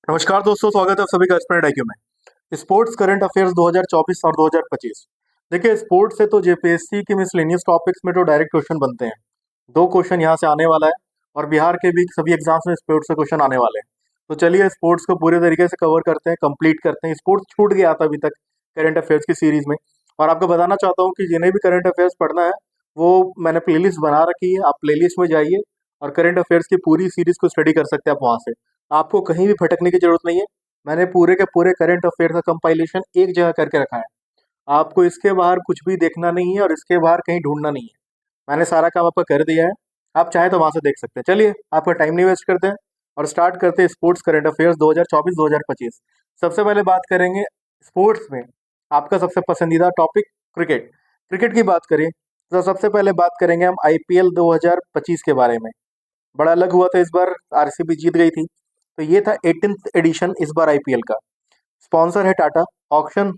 नमस्कार दोस्तों, स्वागत है आप सभी का स्प्रेड आईक्यू में। स्पोर्ट्स करंट अफेयर्स 2024 और 2025। देखिए, स्पोर्ट्स से तो जेपीएससी की मिसलेनियस टॉपिक्स में तो डायरेक्ट क्वेश्चन बनते हैं। दो क्वेश्चन यहाँ से आने वाला है और बिहार के भी सभी एग्जाम्स में स्पोर्ट्स से क्वेश्चन आने वाले हैं। तो चलिए स्पोर्ट्स को पूरे तरीके से कवर करते हैं, कंप्लीट करते हैं। स्पोर्ट्स छूट गया था अभी तक करंट अफेयर्स की सीरीज में, और आपको बताना चाहता हूँ कि जिन्हें भी करंट अफेयर्स पढ़ना है वो मैंने प्लेलिस्ट बना रखी है। आप प्लेलिस्ट में जाइए और करंट अफेयर्स की पूरी सीरीज को स्टडी कर सकते हैं आप वहाँ से। आपको कहीं भी भटकने की जरूरत नहीं है। मैंने पूरे के पूरे करंट अफेयर का कंपाइलेशन एक जगह करके रखा है। आपको इसके बाहर कुछ भी देखना नहीं है और इसके बाहर कहीं ढूंढना नहीं है। मैंने सारा काम आपका कर दिया है। आप चाहे तो वहां से देख सकते हैं। चलिए आपका टाइम नहीं वेस्ट करते हैं और स्टार्ट करते हैं स्पोर्ट्स करंट अफेयर्स 2024-2025। सबसे पहले बात करेंगे स्पोर्ट्स में आपका सबसे पसंदीदा टॉपिक क्रिकेट। क्रिकेट की बात करें तो सबसे पहले बात करेंगे हम आईपीएल 2025 के बारे में। बड़ा अलग हुआ था इस बार, आरसीबी जीत गई थी। तो ये था 18th एडिशन इस बार आईपीएल का। स्पॉन्सर है टाटा। ऑक्शन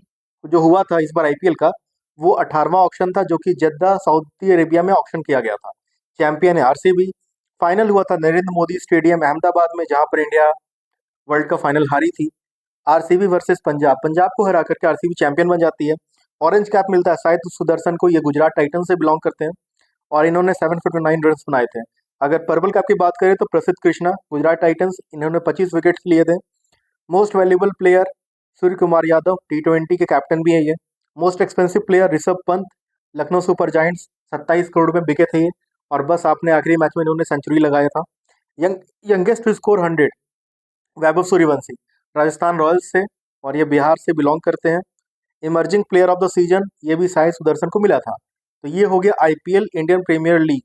जो हुआ था इस बार आईपीएल का, वो 18वां ऑक्शन था जो कि जद्दा सऊदी अरेबिया में ऑक्शन किया गया था। चैंपियन है आरसीबी। फाइनल हुआ था नरेंद्र मोदी स्टेडियम अहमदाबाद में, जहां पर इंडिया वर्ल्ड कप फाइनल हारी थी। आरसीबी वर्सेस पंजाब, पंजाब को हरा करके आरसीबी चैंपियन बन जाती है। ऑरेंज कैप मिलता है शायद सुदर्शन को, ये गुजरात टाइटन से बिलोंग करते हैं और इन्होंने 759 रन बनाए थे। अगर पर्पल कैप की बात करें तो प्रसिद्ध कृष्णा गुजरात टाइटंस, इन्होंने 25 विकेट्स लिए थे। Most valuable player Surya Kumar Yadav, टी20 के कैप्टन भी है ये। Most expensive player Rishabh Pant, Lucknow super giants, 27 crore में बिके थे ये। और बस आपने आखिरी मैच में इन्होंने सेंचुरी लगाया था। Youngest to score 100 Vaibhav Suryavanshi, Rajasthan Royals से, और ये बिहार से बिलोंग करते हैं। Emerging player of the season ये भी साई सुदर्शन को मिला था। तो ये हो गया IPL Indian Premier League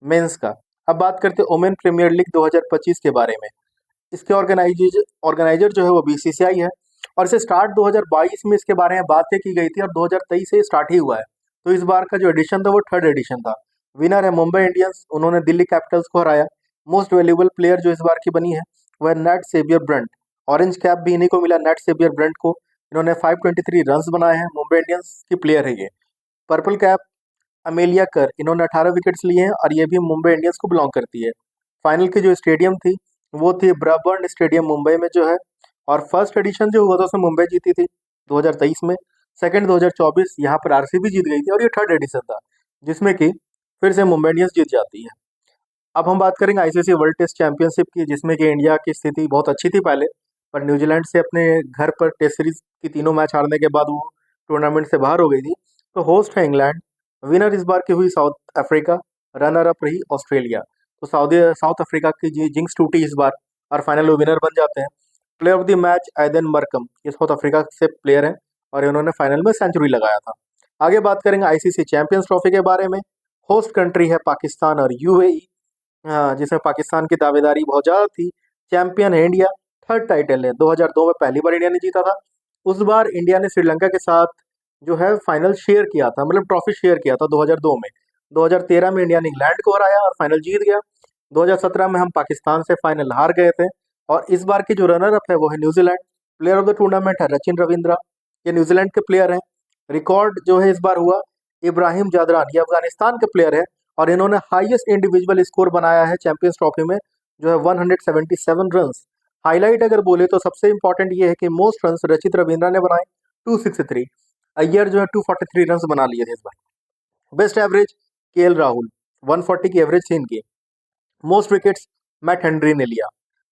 men's का। अब बात करते हैं वुमेन प्रीमियर लीग 2025 के बारे में। इसके ऑर्गेनाइजर जो है वो बीसीसीआई है, और इसे स्टार्ट 2022 में इसके बारे में बातें की गई थी और 2023 से ये स्टार्ट ही हुआ है। तो इस बार का जो एडिशन था वो थर्ड एडिशन था। विनर है मुंबई इंडियंस, उन्होंने दिल्ली कैपिटल्स को हराया। मोस्ट वैल्यूएबल प्लेयर जो इस बार की बनी है वह Nat Sciver Brunt. Orange cap भी इन्हीं को मिला, नेट सेवियर ब्रंट को। इन्होंने 523 रन बनाए हैं। मुंबई इंडियंस की प्लेयर है ये। पर्पल कैप अमेलिया कर, इन्होंने 18 विकेट्स लिए हैं और ये भी मुंबई इंडियंस को बिलोंग करती है। फाइनल की जो स्टेडियम थी वो थी ब्राबर्न स्टेडियम मुंबई में जो है। और फर्स्ट एडिशन जो हुआ था उसमें मुंबई जीती थी 2023 में। सेकंड 2024 यहाँ पर आरसीबी जीत गई थी, और ये थर्ड एडिशन था जिसमें कि फिर से मुंबई इंडियंस जीत जाती है। अब हम बात करेंगे आईसीसी वर्ल्ड टेस्ट चैंपियनशिप की, जिसमें कि इंडिया की स्थिति बहुत अच्छी थी पहले, पर न्यूजीलैंड से अपने घर पर टेस्ट सीरीज की तीनों मैच हारने के बाद वो टूर्नामेंट से बाहर हो गई थी। तो होस्ट है इंग्लैंड। विनर इस बार की हुई साउथ अफ्रीका। रनर अप रही ऑस्ट्रेलिया। तो साउथ अफ्रीका की जिंक्स टूटी इस बार और फाइनल वो विनर बन जाते हैं। Player of the match Aiden Markram, ये साउथ अफ्रीका से प्लेयर हैं और इन्होंने फाइनल में सेंचुरी लगाया था। आगे बात करेंगे आईसीसी चैंपियंस ट्रॉफी के बारे में। होस्ट कंट्री है पाकिस्तान और यूएई। हाँ, जिसमें पाकिस्तान की दावेदारी बहुत ज़्यादा थी। चैंपियन है इंडिया। थर्ड टाइटल है। 2002 में पहली बार इंडिया ने जीता था। उस बार इंडिया ने श्रीलंका के साथ जो है फाइनल शेयर किया था, मतलब ट्रॉफी शेयर किया था 2002 में। 2013 में इंडिया ने इंग्लैंड को हराया और फाइनल जीत गया। 2017 में हम पाकिस्तान से फाइनल हार गए थे। और इस बार की जो रनर अप है वो है New Zealand. Player of the tournament है रचिन रविंद्रा, ये न्यूजीलैंड के प्लेयर हैं। रिकॉर्ड जो है इस बार हुआ इब्राहिम जादरान, ये अफगानिस्तान के प्लेयर है और इन्होंने हाईएस्ट इंडिविजुअल स्कोर बनाया है चैंपियंस ट्रॉफी में, जो है 177 रन। हाईलाइट अगर बोले तो सबसे इंपॉर्टेंट ये है कि मोस्ट रन रचित रविंद्रा ने बनाए 263। अय्यर जो है 243 रन बना लिए थे इस बार। बेस्ट एवरेज केएल राहुल, 140 की एवरेज थी इनकी। मोस्ट विकेट्स मैट हेनरी ने लिया।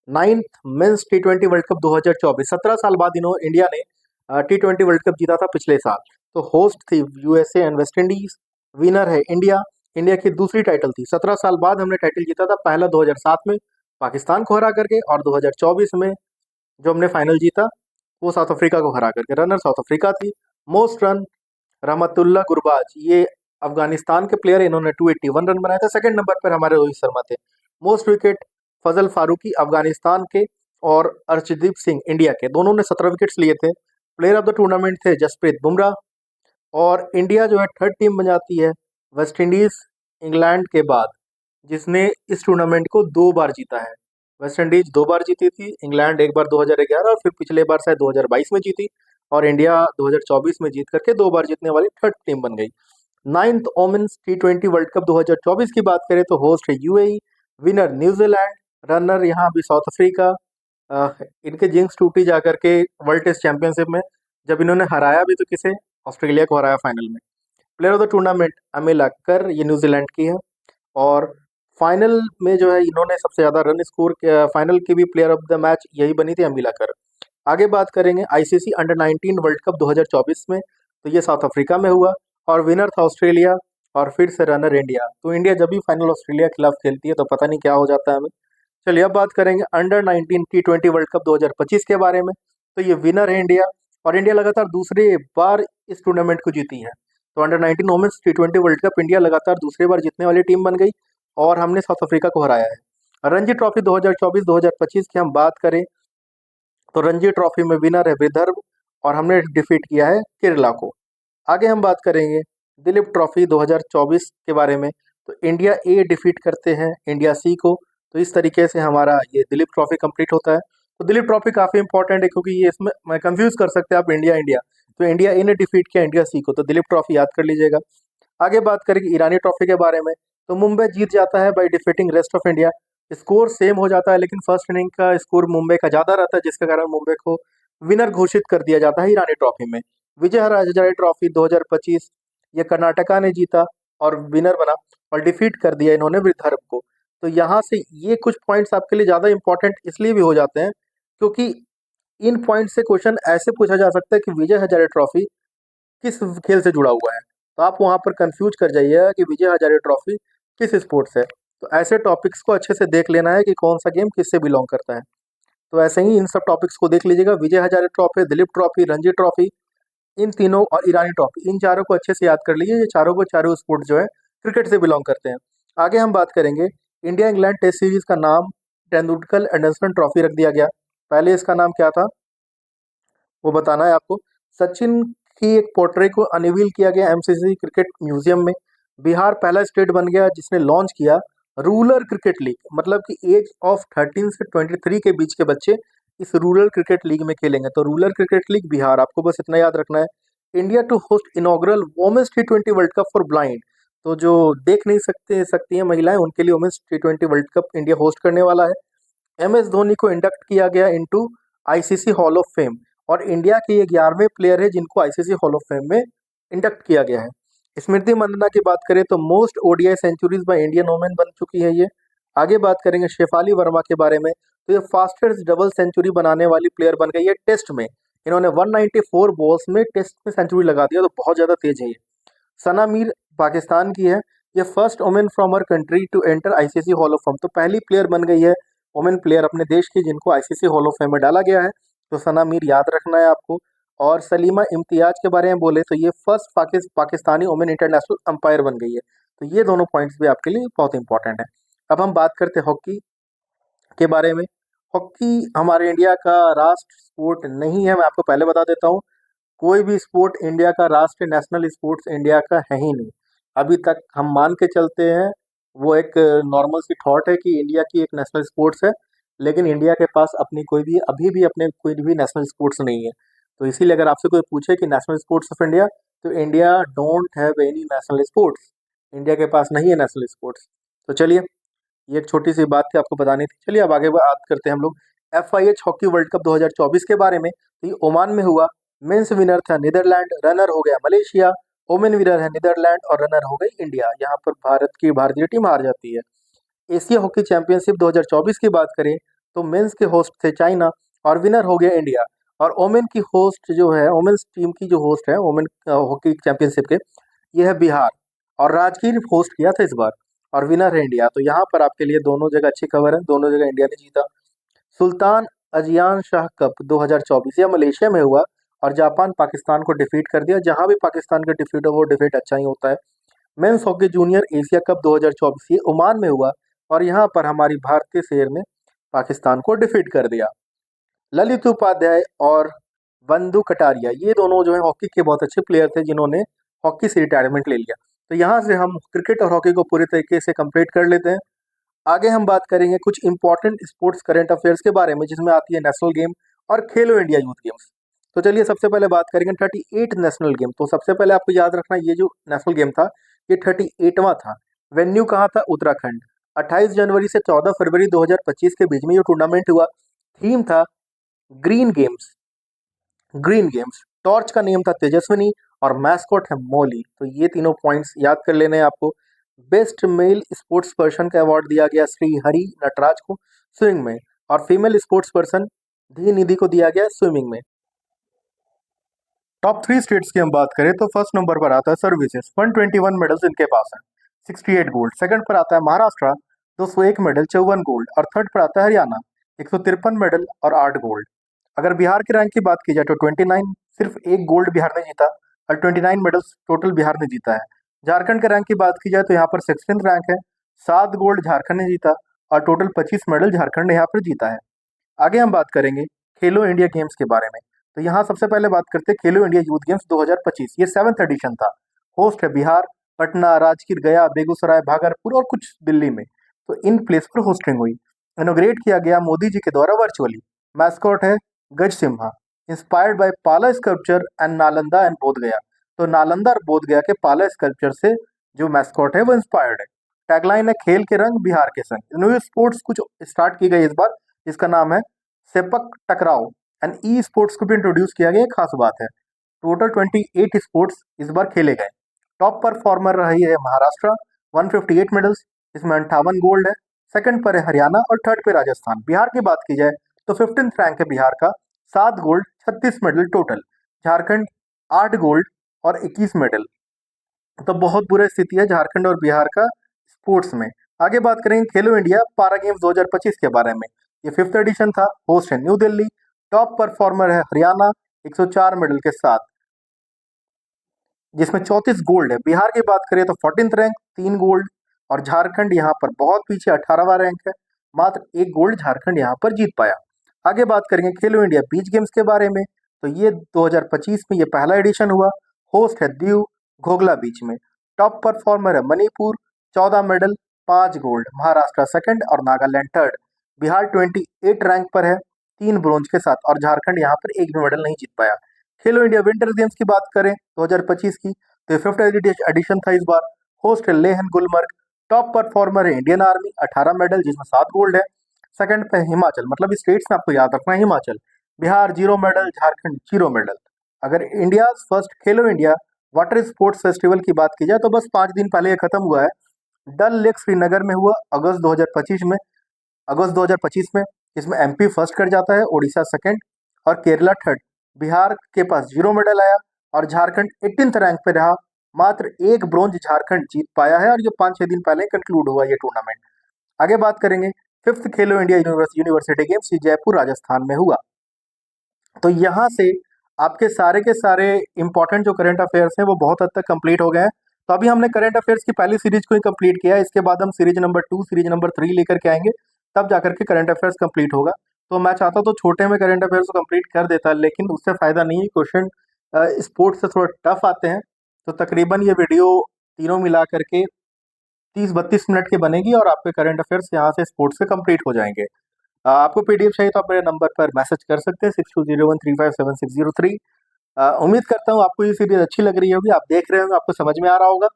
नाइन्थ मेंस टी20 वर्ल्ड कप 2024, 17 साल बाद इंडिया ने टी20 वर्ल्ड कप जीता था पिछले साल। तो होस्ट थी USA and West Indies. Winner है इंडिया। इंडिया की दूसरी टाइटल थी। 17 साल बाद हमने टाइटल जीता था, पहला 2007 में पाकिस्तान को हरा करके, और 2024 में जो हमने फाइनल जीता वो साउथ अफ्रीका को हरा करके। रनर साउथ अफ्रीका थी। मोस्ट रन रहमतुल्लाह गुरबाज, ये अफगानिस्तान के प्लेयर, इन्होंने 281 रन बनाए थे। सेकंड नंबर पर हमारे रोहित शर्मा थे। मोस्ट विकेट फजल फारूकी अफगानिस्तान के, और अर्शदीप सिंह इंडिया के, दोनों ने 17 विकेट्स लिए थे। प्लेयर ऑफ द टूर्नामेंट थे जसप्रीत बुमराह। और इंडिया जो है थर्ड टीम बन जाती है वेस्ट इंडीज इंग्लैंड के बाद, जिसने इस टूर्नामेंट को 2 बार जीता है। वेस्ट इंडीज 2 बार जीती थी, इंग्लैंड एक बार 2011 और फिर पिछले बार शायद 2022 में जीती, और इंडिया 2024 में जीत करके 2 बार जीतने वाली थर्ड टीम बन गई। नाइन्थ वोमेन्स टी20 वर्ल्ड कप 2024 की बात करें तो होस्ट है यूएई। Winner New Zealand. रनर यहाँ भी साउथ अफ्रीका। इनके जिंक्स टूटी जा करके वर्ल्ड टेस्ट चैंपियनशिप में, जब इन्होंने हराया भी तो किसे, ऑस्ट्रेलिया को हराया फाइनल में। Player of the tournament अमिल occur, ये न्यूजीलैंड की है। और फाइनल में जो है इन्होंने सबसे ज़्यादा रन स्कोर किया, फाइनल की भी प्लेयर ऑफ द मैच यही बनी थी, अमिल अक्कर। आगे बात करेंगे आईसीसी अंडर 19 वर्ल्ड कप 2024 में, तो ये साउथ अफ्रीका में हुआ और विनर था ऑस्ट्रेलिया और फिर से रनर इंडिया। तो इंडिया जब भी फाइनल ऑस्ट्रेलिया के खिलाफ खेलती है तो पता नहीं क्या हो जाता है हमें। चलिए अब बात करेंगे अंडर 19 T20 वर्ल्ड कप 2025 के बारे में। तो ये विनर है इंडिया और इंडिया लगातार दूसरे बार इस टूर्नामेंट को जीती है। तो under 19 women's T20 world cup India लगातार दूसरे बार जीतने वाली टीम बन गई और हमने साउथ अफ्रीका को हराया है। रणजी ट्रॉफी 2024-2025 की हम बात करें तो रणजी ट्रॉफी में विनर है विदर्भ और हमने डिफीट किया है केरला को। आगे हम बात करेंगे दिलीप ट्रॉफी 2024 के बारे में। तो इंडिया ए डिफीट करते हैं इंडिया सी को। तो इस तरीके से हमारा ये दिलीप ट्रॉफी कंप्लीट होता है। तो दिलीप ट्रॉफी काफ़ी इंपॉर्टेंट है क्योंकि ये इसमें मैं कंफ्यूज कर सकते हैं आप इंडिया इंडिया। तो इंडिया ए ने डिफीट किया इंडिया सी को, तो दिलीप ट्रॉफी याद कर लीजिएगा। आगे बात करेंगे ईरानी ट्रॉफी के बारे में। तो मुंबई जीत जाता है by defeating rest of India. Score same हो जाता है लेकिन फर्स्ट इनिंग का स्कोर मुंबई का ज़्यादा रहता है, जिसके कारण मुंबई को विनर घोषित कर दिया जाता है ईरानी ट्रॉफी में। विजय हजारे ट्रॉफी 2025 ये कर्नाटका ने जीता और विनर बना और डिफीट कर दिया इन्होंने विदर्भ को। तो यहाँ से ये कुछ पॉइंट्स आपके लिए ज़्यादा इंपॉर्टेंट इसलिए भी हो जाते हैं क्योंकि इन पॉइंट से क्वेश्चन ऐसे पूछा जा सकता है कि विजय हजारे ट्रॉफी किस खेल से जुड़ा हुआ है। तो आप वहाँ पर कंफ्यूज कर जाइएगा कि विजय हजारे ट्रॉफी किस स्पोर्ट से है। तो ऐसे टॉपिक्स को अच्छे से देख लेना है कि कौन सा गेम किससे बिलोंग करता है। तो ऐसे ही इन सब टॉपिक्स को देख लीजिएगा, Vijay Hazare trophy, Duleep trophy, Ranji trophy, इन तीनों और ईरानी ट्रॉफी, इन चारों को अच्छे से याद कर लीजिए। ये चारों को चारों स्पोर्ट जो है क्रिकेट से बिलोंग करते हैं। आगे हम बात करेंगे इंडिया इंग्लैंड टेस्ट सीरीज का नाम तेंदुलकर एंडरसन ट्रॉफी रख दिया गया। पहले इसका नाम क्या था वो बताना है आपको। सचिन की एक पोर्ट्रेट को अनवील किया गया एमसीसी क्रिकेट म्यूजियम में। बिहार पहला स्टेट बन गया जिसने लॉन्च किया रूरल क्रिकेट लीग, मतलब कि एज ऑफ 13 से 23 के बीच के बच्चे इस रूरल क्रिकेट लीग में खेलेंगे। तो रूरल क्रिकेट लीग बिहार, आपको बस इतना याद रखना है। India to host inaugural women's T20 world cup for blind. तो जो देख नहीं सकती हैं महिलाएं, उनके लिए women's T20 world cup India host करने वाला है। एमएस धोनी को इंडक्ट किया गया into ICC hall of fame और इंडिया के ये 11वें प्लेयर है जिनको आईसीसी हॉल ऑफ फेम में इंडक्ट किया गया है। स्मृति मंदाना की बात करें तो most ODI centuries by Indian women बन चुकी है ये। आगे बात करेंगे शेफाली वर्मा के बारे में। तो ये फास्टेस्ट डबल सेंचुरी बनाने वाली प्लेयर बन गई है टेस्ट में। इन्होंने 194 बॉल्स में टेस्ट में सेंचुरी लगा दिया, तो बहुत ज़्यादा तेज है ये। सना मीर पाकिस्तान की है। ये first women from her country to enter ICC hall of fame. तो पहली प्लेयर बन गई है वुमेन प्लेयर अपने देश की जिनको आईसीसी हॉल ऑफ फेम में डाला गया है। तो सना मीर याद रखना है आपको। और सलीमा इम्तियाज के बारे में बोले तो ये first Pakistani women international umpire बन गई है। तो ये दोनों पॉइंट्स भी आपके लिए बहुत इंपॉर्टेंट है। अब हम बात करते हैं हॉकी के बारे में। हॉकी हमारे इंडिया का राष्ट्र स्पोर्ट नहीं है, मैं आपको पहले बता देता हूँ। कोई भी स्पोर्ट इंडिया का राष्ट्र नेशनल स्पोर्ट्स इंडिया का है ही नहीं। अभी तक हम मान के चलते हैं, वो एक नॉर्मल सी थॉट है कि इंडिया की एक नेशनल स्पोर्ट्स है, लेकिन इंडिया के पास अपनी कोई भी अभी भी अपने कोई भी नेशनल स्पोर्ट्स नहीं है। तो इसीलिए अगर आपसे कोई पूछे कि नेशनल स्पोर्ट्स ऑफ इंडिया, तो India don't have any national sports. India के पास नहीं है नेशनल स्पोर्ट्स। तो चलिए, ये एक छोटी सी बात थी आपको बतानी थी। चलिए अब आगे बात करते हैं हम लोग FIH हॉकी वर्ल्ड कप 2024 के बारे में। तो ये ओमान में हुआ। मेंस विनर था नीदरलैंड, रनर हो गया मलेशिया। वोमेन विनर है नीदरलैंड और रनर हो गई इंडिया। यहाँ पर भारतीय टीम हार जाती है। एशिया हॉकी चैंपियनशिप 2024 की बात करें तो मेंस के होस्ट थे चाइना और विनर हो गया इंडिया। और वोमेन की होस्ट जो है, वोमेन्स टीम की जो होस्ट है वोमेन हॉकी चैंपियनशिप के, ये है बिहार और राजगीर होस्ट किया था इस बार और विनर है इंडिया। तो यहाँ पर आपके लिए दोनों जगह अच्छी खबर है, दोनों जगह इंडिया ने जीता। सुल्तान अजियान शाह कप 2024 यह मलेशिया में हुआ और जापान पाकिस्तान को डिफीट कर दिया। जहां भी पाकिस्तान का डिफीट हो वो डिफीट अच्छा ही होता है। Men's hockey junior Asia cup 2024 ये ओमान में हुआ और यहाँ पर हमारी भारतीय शेर ने पाकिस्तान को डिफीट कर दिया। ललित उपाध्याय और बंधु कटारिया ये दोनों जो है हॉकी के बहुत अच्छे प्लेयर थे जिन्होंने हॉकी से रिटायरमेंट ले लिया। तो यहाँ से हम क्रिकेट और हॉकी को पूरी तरीके से कंप्लीट कर लेते हैं। आगे हम बात करेंगे कुछ इंपॉर्टेंट स्पोर्ट्स करंट अफेयर्स के बारे में, जिसमें आती है नेशनल गेम और खेलो इंडिया यूथ गेम्स। तो चलिए सबसे पहले बात करेंगे 38 नेशनल गेम। तो सबसे पहले आपको याद रखना, ये जो नेशनल गेम था ये 38वां था। वेन्यू कहाँ था? उत्तराखंड। 28 जनवरी से 14 फरवरी 2025 के बीच में ये टूर्नामेंट हुआ। थीम था green games, green games. Torch का नेम था तेजस्विनी और मैस्कॉट है मौली। तो ये तीनों पॉइंट्स याद कर लेने हैं आपको। बेस्ट मेल स्पोर्ट्स पर्सन का अवार्ड दिया गया श्री हरि नटराज को स्विमिंग में, और फीमेल स्पोर्ट्स पर्सन धी निधि को दिया गया स्विमिंग में। टॉप 3 स्टेट्स की हम बात करें तो फर्स्ट नंबर पर आता है सर्विसेज, 121 मेडल्स इनके पास है, 68 गोल्ड। सेकंड पर आता है महाराष्ट्र, 201 मेडल, 54 गोल्ड। और थर्ड पर आता है हरियाणा, 153 मेडल और 8 गोल्ड। अगर बिहार के रैंक की बात की जाए तो 29, सिर्फ एक गोल्ड बिहार ने जीता और 29 मेडल्स टोटल बिहार ने जीता है। झारखंड के रैंक की बात की जाए तो यहाँ पर 16th रैंक है, 7 गोल्ड झारखंड ने जीता और टोटल 25 मेडल झारखंड ने यहाँ पर जीता है। आगे हम बात करेंगे खेलो इंडिया गेम्स के बारे में। तो यहाँ सबसे पहले बात करते हैं खेलो इंडिया यूथ गेम्स 2025। ये 7th एडिशन था। होस्ट है बिहार, पटना, राजगीर, गया, बेगूसराय, भागलपुर और कुछ दिल्ली में। तो इन प्लेस पर होस्टिंग हुई। इनोग्रेट किया गया मोदी जी के द्वारा वर्चुअली। मैस्कॉट है गज सिम्हा। इंस्पायर्ड बाय पाला स्कल्पचर एंड नालंदा एंड बोध गया। तो नालंदा और बोध गया के पाला स्कल्पचर से जो मैस्कॉट है वो इंस्पायर्ड है। टैगलाइन है खेल के रंग बिहार के संग। न्यू स्पोर्ट्स कुछ स्टार्ट की गई इस बार, इसका नाम है सेपक टकराव एंड ई स्पोर्ट्स को भी इंट्रोड्यूस किया गया, खास बात है। टोटल 28 स्पोर्ट्स इस बार खेले गए। टॉप परफॉर्मर रही है महाराष्ट्र, 158 मेडल्स, इसमें 58 गोल्ड है। सेकंड पर है हरियाणा और थर्ड पे राजस्थान। बिहार की बात की जाए तो 15th रैंक है बिहार का, 7 gold, 36 medal total. Jharkhand 8 gold और 21 मेडल। तो बहुत बुरा स्थिति है झारखंड और बिहार का स्पोर्ट्स में। आगे बात करेंगे खेलो इंडिया पारा गेम्स 2025 के बारे में। ये 5th एडिशन था। होस्ट है न्यू दिल्ली। टॉप परफॉर्मर है हरियाणा, 104 मेडल के साथ, जिसमें 34 गोल्ड है। बिहार की बात करें तो 14th रैंक, 3 गोल्ड। और झारखंड यहाँ पर बहुत पीछे, 18वां रैंक है, मात्र 1 गोल्ड झारखंड यहाँ पर जीत पाया। आगे बात करेंगे खेलो इंडिया बीच गेम्स के बारे में। तो ये 2025 में ये पहला एडिशन हुआ। होस्ट है दीव, घोगला बीच में। टॉप परफॉर्मर है Manipur, 14 medal, 5 gold. Maharashtra second और नागालैंड थर्ड। बिहार 28 रैंक पर है, 3 ब्रोंज के साथ। और झारखंड यहाँ पर एक भी मेडल नहीं जीत पाया। खेलो इंडिया विंटर गेम्स की बात करें 2025 की तो ये 5th एडिशन था इस बार। होस्ट है Leh and Gulmarg. Top performer है इंडियन आर्मी, 18 मेडल, जिसमें 7 गोल्ड है। सेकंड पे हिमाचल, मतलब स्टेट्स में आपको याद रखना है हिमाचल। Bihar 0 medal, Jharkhand 0 medal. अगर India first Khelo India water sports festival की बात की जाए तो बस 5 दिन पहले ये खत्म हुआ है। डल लेक श्रीनगर में हुआ अगस्त 2025 में, इसमें एमपी फर्स्ट कर जाता है, उड़ीसा सेकंड और केरला थर्ड। बिहार के पास 0 मेडल आया और झारखंड 18th रैंक पे रहा। मात्र 1 ब्रोंज झारखंड जीत पाया है और ये 5-6 दिन पहले कंक्लूड हुआ ये टूर्नामेंट। आगे बात करेंगे 5th खेलो इंडिया यूनिवर्सिटी गेम्स, ये जयपुर राजस्थान में हुआ। तो यहाँ से आपके सारे के सारे इंपॉर्टेंट जो करंट अफेयर्स हैं वो बहुत हद तक कंप्लीट हो गए हैं। तो अभी हमने करंट अफेयर्स की पहली सीरीज को ही कंप्लीट किया है। इसके बाद हम सीरीज नंबर 2, सीरीज नंबर 3 लेकर के आएंगे, तब जाकर के करंट अफेयर्स कंप्लीट होगा। तो मैं चाहता तो छोटे में करंट अफेयर्स को कंप्लीट कर देता, लेकिन उससे फायदा नहीं है। क्वेश्चन स्पोर्ट्स से थोड़ा टफ आते हैं। तो तकरीबन ये वीडियो तीनों मिला करके 30-32 मिनट की बनेगी और आपके करंट अफेयर्स यहाँ से स्पोर्ट्स के कंप्लीट हो जाएंगे। आपको पीडीएफ चाहिए तो आप मेरे नंबर पर मैसेज कर सकते हैं 6201357603। उम्मीद करता हूँ आपको ये सीरीज अच्छी लग रही होगी, आप देख रहे होंगे, आपको समझ में आ रहा होगा।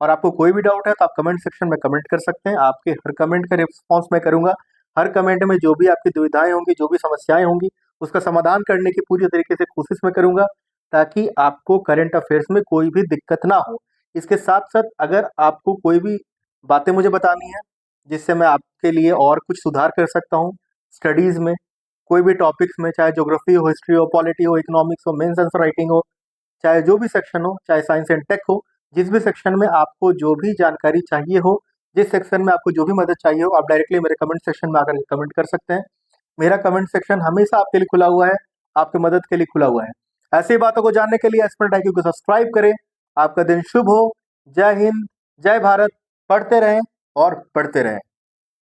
और आपको कोई भी डाउट है तो आप कमेंट सेक्शन में कमेंट कर सकते हैं। आपके हर कमेंट का रिस्पॉन्स मैं करूंगा। हर कमेंट में जो भी आपकी दुविधाएं होंगी, जो भी समस्याएं होंगी, उसका समाधान करने की पूरी तरीके से कोशिश मैं करूंगा, ताकि आपको करंट अफेयर्स में कोई भी दिक्कत ना हो। इसके साथ साथ अगर आपको कोई भी बातें मुझे बतानी है जिससे मैं आपके लिए और कुछ सुधार कर सकता हूँ स्टडीज में, कोई भी टॉपिक्स में, चाहे ज्योग्राफी हो, हिस्ट्री हो, पॉलिटी हो, इकोनॉमिक्स हो, मेंस आंसर राइटिंग हो, चाहे जो भी सेक्शन हो, चाहे साइंस एंड टेक हो, जिस भी सेक्शन में आपको जो भी जानकारी चाहिए हो, जिस सेक्शन में आपको जो भी मदद चाहिए हो, आप डायरेक्टली मेरे कमेंट सेक्शन में आकर कमेंट कर सकते हैं। मेरा कमेंट सेक्शन हमेशा आपके लिए खुला हुआ है, आपकी मदद के लिए खुला हुआ है। ऐसी बातों को जानने के लिए एक्सपर्ट IQ को सब्सक्राइब करें। आपका दिन शुभ हो। जय हिंद, जय भारत। पढ़ते रहें और पढ़ते रहें।